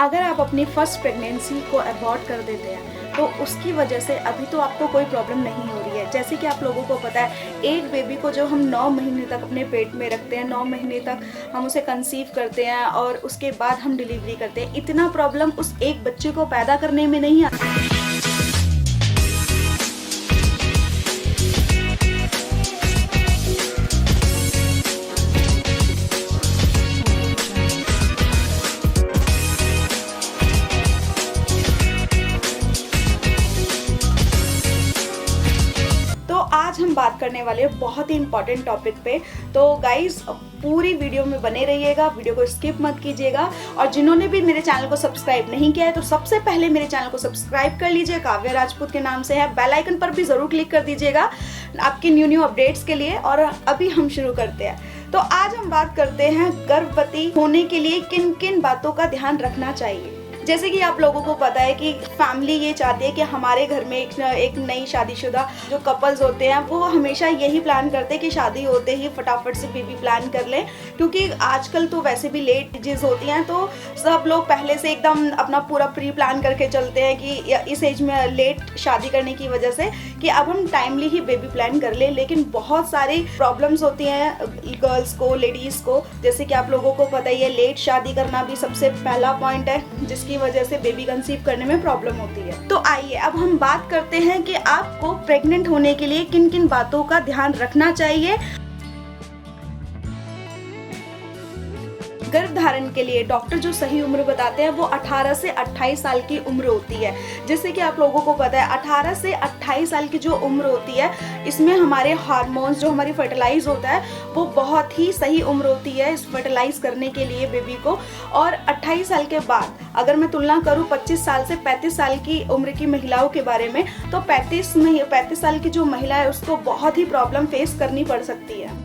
अगर आप अपनी फर्स्ट प्रेगनेंसी को अबॉर्ट कर देते हैं तो उसकी वजह से अभी तो आपको कोई प्रॉब्लम नहीं हो रही है। जैसे कि आप लोगों को पता है, एक बेबी को जो हम 9 महीने तक अपने पेट में रखते हैं, 9 महीने तक हम उसे कंसीव करते हैं और उसके बाद हम डिलीवरी करते हैं, इतना प्रॉब्लम उस एक बच्चे को पैदा करने में नहीं आता। आज हम बात करने वाले हैं बहुत ही इंपॉर्टेंट टॉपिक पे। तो गाइस पूरी वीडियो में बने रहिएगा, वीडियो को स्किप मत कीजिएगा। और जिन्होंने भी मेरे चैनल को सब्सक्राइब नहीं किया है तो सबसे पहले मेरे चैनल को सब्सक्राइब कर लीजिए, काव्या राजपूत के नाम से है। बेल आइकन पर भी जरूर क्लिक कर दीजिएगा आपके न्यू अपडेट्स के लिए। और अभी हम शुरू करते हैं। तो आज हम बात करते हैं गर्भवती होने के लिए किन किन बातों का ध्यान रखना चाहिए। जैसे कि आप लोगों को पता है कि फैमिली ये चाहती है कि हमारे घर में एक नई शादीशुदा जो कपल्स होते हैं वो हमेशा यही प्लान करते हैं कि शादी होते ही फटाफट से बेबी प्लान कर लें, क्योंकि आजकल तो वैसे भी लेट एजेस होती हैं। तो सब लोग पहले से एकदम अपना पूरा प्री प्लान करके चलते हैं कि इस एज में लेट शादी करने की वजह से कि अब हम टाइमली ही बेबी प्लान कर लें। लेकिन बहुत सारी प्रॉब्लम्स होती हैं गर्ल्स को, लेडीज़ को। जैसे कि आप लोगों को पता ही है, लेट शादी करना भी सबसे पहला पॉइंट है जिसकी वजह से बेबी कंसीव करने में प्रॉब्लम होती है। तो आइए अब हम बात करते हैं कि आपको प्रेग्नेंट होने के लिए किन किन बातों का ध्यान रखना चाहिए। गर्भधारण के लिए डॉक्टर जो सही उम्र बताते हैं वो 18 से 28 साल की उम्र होती है। जैसे कि आप लोगों को पता है 18 से 28 साल की जो उम्र होती है इसमें हमारे हार्मोन्स जो हमारी फर्टिलाइज होता है वो बहुत ही सही उम्र होती है इस फर्टिलाइज करने के लिए बेबी को। और 28 साल के बाद अगर मैं तुलना करूँ 25 साल से 35 साल की उम्र की महिलाओं के बारे में, तो 35 साल की जो महिला है उसको बहुत ही प्रॉब्लम फेस करनी पड़ सकती है।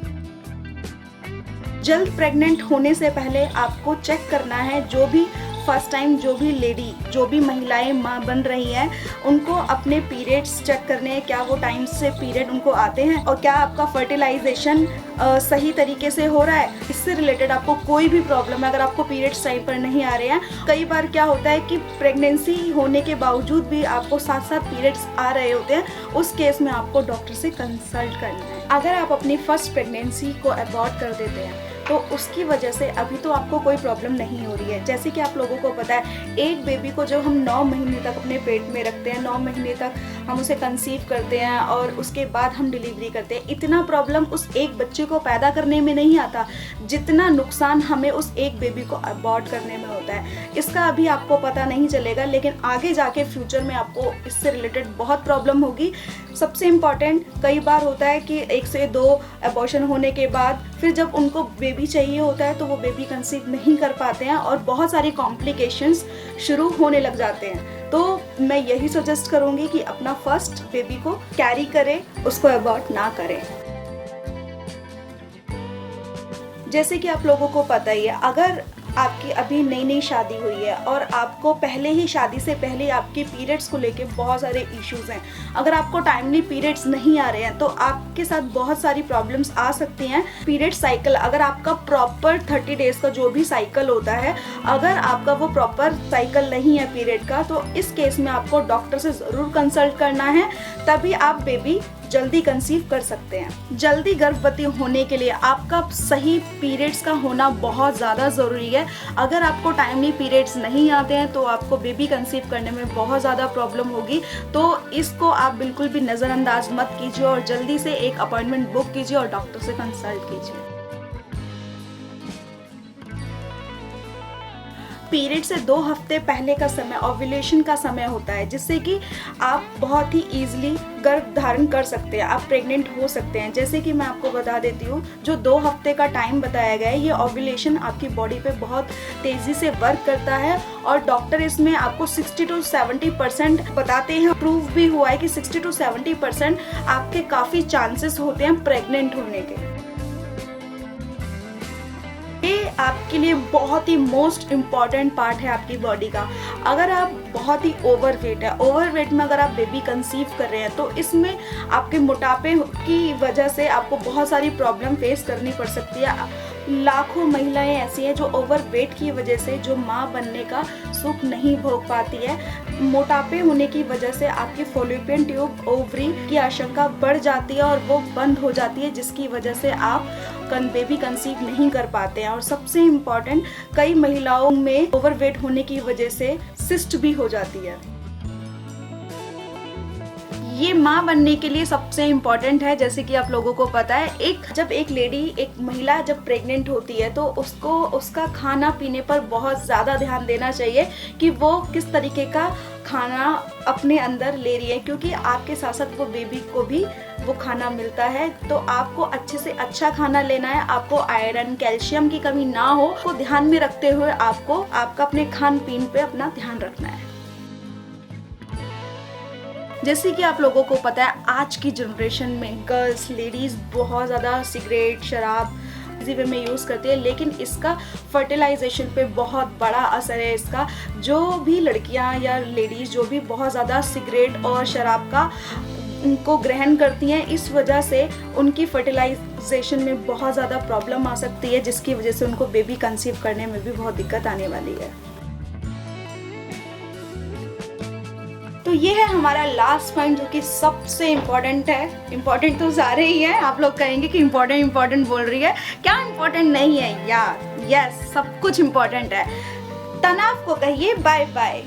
जल्द प्रेग्नेंट होने से पहले आपको चेक करना है, जो भी फर्स्ट टाइम जो भी महिलाएं माँ बन रही हैं उनको अपने पीरियड्स चेक करने हैं, क्या वो टाइम से पीरियड उनको आते हैं और क्या आपका फर्टिलाइजेशन सही तरीके से हो रहा है। इससे रिलेटेड आपको कोई भी प्रॉब्लम है, अगर आपको पीरियड्स टाइम पर नहीं आ रहे हैं, कई बार क्या होता है कि प्रेगनेंसी होने के बावजूद भी आपको साथ साथ पीरियड्स आ रहे होते हैं, उस केस में आपको डॉक्टर से कंसल्ट करना है। अगर आप अपनी फर्स्ट प्रेगनेंसी को अबॉर्ट कर देते हैं तो उसकी वजह से अभी तो आपको कोई प्रॉब्लम नहीं हो रही है। जैसे कि आप लोगों को पता है, एक बेबी को जो हम 9 महीने तक अपने पेट में रखते हैं, 9 महीने तक हम उसे कंसीव करते हैं और उसके बाद हम डिलीवरी करते हैं, इतना प्रॉब्लम उस एक बच्चे को पैदा करने में नहीं आता जितना नुकसान हमें उस एक बेबी को अबॉर्ट करने में होता है। इसका अभी आपको पता नहीं चलेगा, लेकिन आगे जाके फ्यूचर में आपको इससे रिलेटेड बहुत प्रॉब्लम होगी। सबसे इम्पॉर्टेंट, कई बार होता है कि 1 से 2 अबॉर्शन होने के बाद फिर जब उनको बेबी चाहिए होता है तो वो बेबी कंसीव नहीं कर पाते हैं और बहुत सारी कॉम्प्लिकेशंस शुरू होने लग जाते हैं। तो मैं यही सजेस्ट करूंगी कि अपना फर्स्ट बेबी को कैरी करें, उसको अबॉर्ट ना करें। जैसे कि आप लोगों को पता ही है, अगर आपकी अभी नई शादी हुई है और आपको पहले ही शादी से पहले आपके पीरियड्स को लेके बहुत सारे इश्यूज हैं, अगर आपको टाइमली पीरियड्स नहीं आ रहे हैं तो आपके साथ बहुत सारी प्रॉब्लम्स आ सकती हैं। पीरियड साइकिल, अगर आपका प्रॉपर 30 डेज का जो भी साइकिल होता है, अगर आपका वो प्रॉपर साइकिल नहीं है पीरियड का, तो इस केस में आपको डॉक्टर से ज़रूर कंसल्ट करना है, तभी आप बेबी जल्दी कंसीव कर सकते हैं। जल्दी गर्भवती होने के लिए आपका सही पीरियड्स का होना बहुत ज़्यादा ज़रूरी है। अगर आपको टाइमली पीरियड्स नहीं आते हैं तो आपको बेबी कंसीव करने में बहुत ज़्यादा प्रॉब्लम होगी। तो इसको आप बिल्कुल भी नज़रअंदाज मत कीजिए और जल्दी से एक अपॉइंटमेंट बुक कीजिए और डॉक्टर से कंसल्ट कीजिए। पीरियड से 2 हफ्ते पहले का समय ओव्यूलेशन का समय होता है, जिससे कि आप बहुत ही ईजिली गर्भ धारण कर सकते हैं, आप प्रेग्नेंट हो सकते हैं। जैसे कि मैं आपको बता देती हूँ, जो 2 हफ्ते का टाइम बताया गया है, ये ओव्यूलेशन आपकी बॉडी पे बहुत तेज़ी से वर्क करता है और डॉक्टर इसमें आपको 60 to 70% बताते हैं। प्रूव भी हुआ है कि 60 to 70% आपके काफ़ी चांसेस होते हैं प्रेग्नेंट होने के। आपके लिए बहुत ही मोस्ट इम्पॉर्टेंट पार्ट है आपकी बॉडी का। अगर आप बहुत ही ओवरवेट में अगर आप बेबी कंसीव कर रहे हैं तो इसमें आपके मोटापे की वजह से आपको बहुत सारी प्रॉब्लम फेस करनी पड़ सकती है। लाखों महिलाएं ऐसी हैं जो ओवरवेट की वजह से जो माँ बनने का सुख नहीं भोग पाती है। मोटापे होने की वजह से आपकी फॉलोपियन ट्यूब, ओवरी की आशंका बढ़ जाती है और वो बंद हो जाती है, जिसकी वजह से आप बेबी कंसीव नहीं कर पाते हैं। और सबसे इम्पॉर्टेंट, कई महिलाओं में ओवरवेट होने की वजह से सिस्ट भी हो जाती है। ये माँ बनने के लिए सबसे इम्पॉर्टेंट है। जैसे कि आप लोगों को पता है, जब एक लेडी, एक महिला जब प्रेग्नेंट होती है तो उसको उसका खाना पीने पर बहुत ज़्यादा ध्यान देना चाहिए कि वो किस तरीके का खाना अपने अंदर ले रही है, क्योंकि आपके साथ साथ वो बेबी को भी वो खाना मिलता है। तो आपको अच्छे से अच्छा खाना लेना है, आपको आयरन, कैल्शियम की कमी ना हो को ध्यान में रखते हुए आपको आपका अपने खान पीन पे अपना ध्यान रखना है। जैसे कि आप लोगों को पता है, आज की जनरेशन में गर्ल्स, लेडीज़ बहुत ज़्यादा सिगरेट, शराब इसी वे में यूज़ करती है, लेकिन इसका फर्टिलाइजेशन पे बहुत बड़ा असर है इसका। जो भी लड़कियां या लेडीज़ जो भी बहुत ज़्यादा सिगरेट और शराब को ग्रहण करती हैं, इस वजह से उनकी फर्टिलाइजेशन में बहुत ज़्यादा प्रॉब्लम आ सकती है, जिसकी वजह से उनको बेबी कंसीव करने में भी बहुत दिक्कत आने वाली है। तो ये है हमारा लास्ट पॉइंट, जो कि सबसे इम्पोर्टेंट है। इम्पोर्टेंट तो सारे ही हैं, आप लोग कहेंगे कि इम्पोर्टेंट बोल रही है, क्या इम्पोर्टेंट नहीं है यार? यस, सब कुछ इम्पोर्टेंट है। तनाव को कहिए बाय बाय।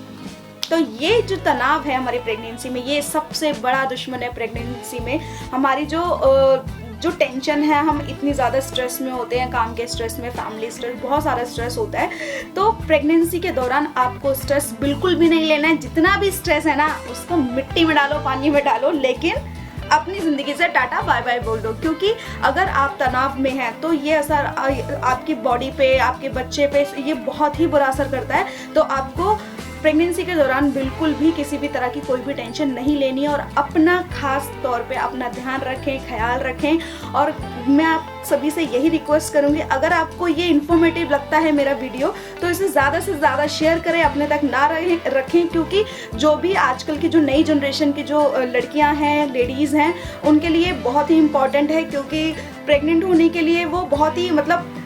तो ये जो तनाव है हमारी प्रेगनेंसी में, ये सबसे बड़ा दुश्मन है प्रेगनेंसी में। हमारी जो टेंशन है, हम इतनी ज़्यादा स्ट्रेस में होते हैं, काम के स्ट्रेस में, फैमिली स्ट्रेस, बहुत सारा स्ट्रेस होता है। तो प्रेगनेंसी के दौरान आपको स्ट्रेस बिल्कुल भी नहीं लेना है। जितना भी स्ट्रेस है ना, उसको मिट्टी में डालो, पानी में डालो, लेकिन अपनी ज़िंदगी से टाटा बाय बाय बोल दो। क्योंकि अगर आप तनाव में हैं तो ये असर आपकी बॉडी पे, आपके बच्चे पे, ये बहुत ही बुरा असर करता है। तो आपको प्रेगनेंसी के दौरान बिल्कुल भी किसी भी तरह की कोई भी टेंशन नहीं लेनी है, और अपना खास तौर पे अपना ध्यान रखें, ख्याल रखें। और मैं आप सभी से यही रिक्वेस्ट करूंगी, अगर आपको ये इन्फॉर्मेटिव लगता है मेरा वीडियो, तो इसे ज़्यादा से ज़्यादा शेयर करें, अपने तक ना रखें। क्योंकि जो भी आजकल की जो नई जनरेशन की जो लड़कियां हैं, लेडीज़ हैं, उनके लिए बहुत ही इम्पॉर्टेंट है। क्योंकि प्रेग्नेंट होने के लिए वो बहुत ही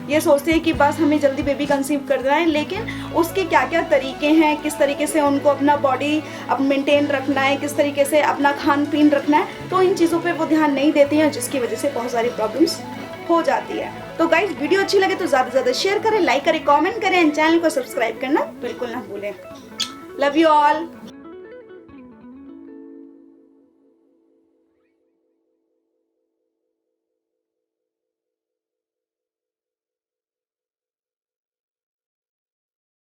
ये सोचते हैं कि बस हमें जल्दी बेबी कंसीव करना है, लेकिन उसके क्या क्या तरीके हैं, किस तरीके से उनको अपना बॉडी अब मेंटेन रखना है, किस तरीके से अपना खान पीन रखना है, तो इन चीज़ों पे वो ध्यान नहीं देते हैं, जिसकी वजह से बहुत सारी प्रॉब्लम्स हो जाती है। तो गाइस, वीडियो अच्छी लगे तो ज़्यादा से ज़्यादा शेयर करें, लाइक करें, कमेंट करें, एंड चैनल को सब्सक्राइब करना बिल्कुल ना भूलें। Love you all.